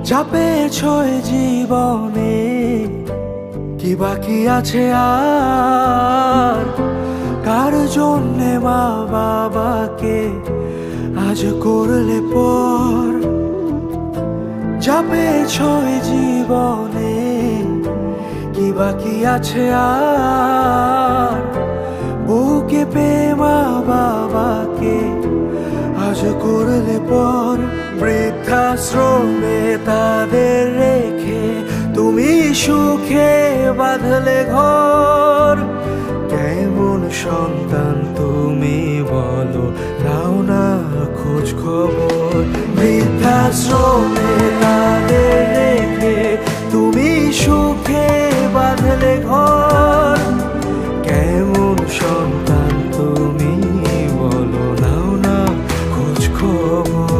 যা পেয়েছ এ জীবনে কি বাকি আছে আর? কার জন্যে মা বাবাকে আজ করলে পর? যা পেয়েছ এ জীবনে কি বাকি আছে আর? বউকে পেয়ে মা বাবাকে আজ করলে পর। বৃদ্ধাশ্রমে তাদের রেখে তুমি সুখে বাঁধলে ঘর। কেমন সন্তান তুমি বলো, নাও না খোঁজ খবর। বৃদ্ধাশ্রমে তাদের রেখে তুমি সুখে বাঁধলে ঘর। কেমন সন্তান তুমি বলো, নাও না খোঁজ খবর।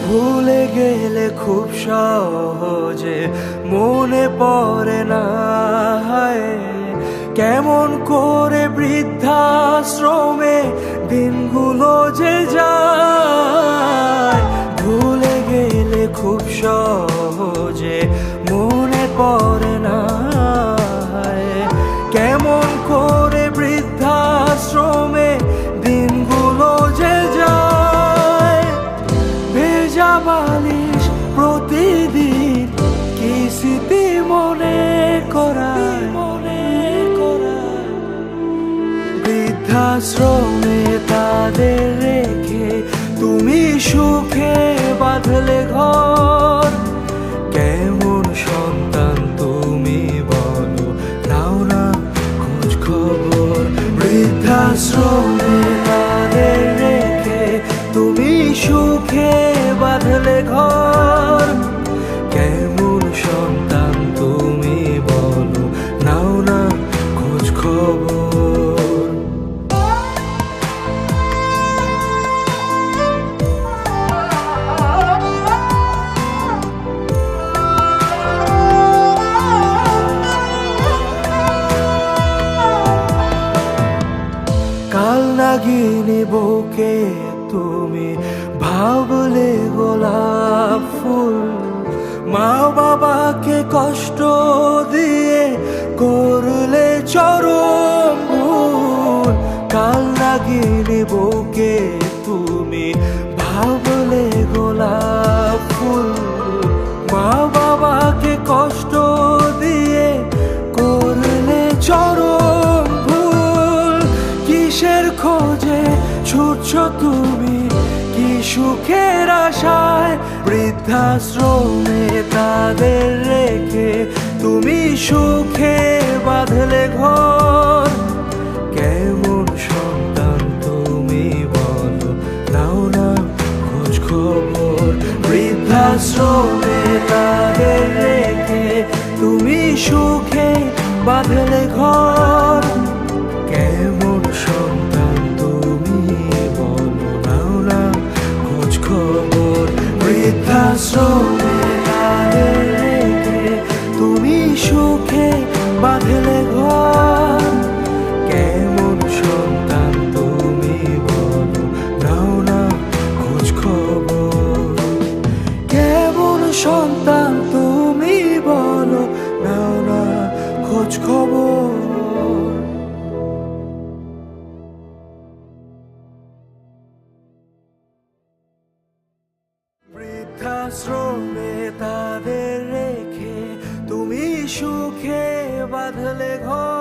ভুলে গেলে খুব সহজে মনে পড়ে না, কেমন করে বৃদ্ধাশ্রমে দিনগুলো যে যায়। ভুলে গেলে খুব সহজে মনে পড়ে না, কেমন করে বৃদ্ধাশ্রমে দিনগুলো যে যায়। ভেজা বালিশ প্রতিদিন কি স্মৃতি মনে করায়। বৃদ্ধাশ্রমে তাদের রেখে তুমি সুখে বাঁধলে ঘর। কেমন সন্তান তুমি বলো, নাও না খোঁজ খবর। বৃদ্ধাশ্রমে তাদের রেখে তুমি সুখে বাঁধলে ঘর। কেমন সন্তান তুমি বলো, নাও না খোঁজ খবর। কাল নাগিনী বউকে তুমি ভাবলে গোলাপ ফুল। মা বাবাকে কষ্ট দিয়ে করলে চরম ভুল। কাল নাগিনী বউকে তুমি ভাবলে গোলাপ ফুল। মা বাবাকে কষ্ট দিয়ে করলে চরম ভুল। কিসের খোঁজে ছুটছ তুমি, কি সুখের আশায়? বৃদ্ধাশ্রমে তাদের রেখে তুমি সুখে বাঁধলে ঘর। কেমন সন্তান তুমি বলো, নাও না খোঁজ খবর। বৃদ্ধাশ্রমে তাদের রেখে তুমি সুখে বাঁধলে ঘর। কেমন সন্তান তুমি বলো, নাও না খোঁজ খবর। বৃদ্ধাশ্রমে তাদের রেখে তুমি সুখে বাঁধলে ঘর। কেমন সন্তান তুমি বলো, নাও না খোঁজ খবর। কেমন সন্তান তুমি বলো, নাও না খোঁজ খবর। বৃদ্ধাশ্রমে তাদের রেখে তুমি সুখে বাঁধলে ঘর।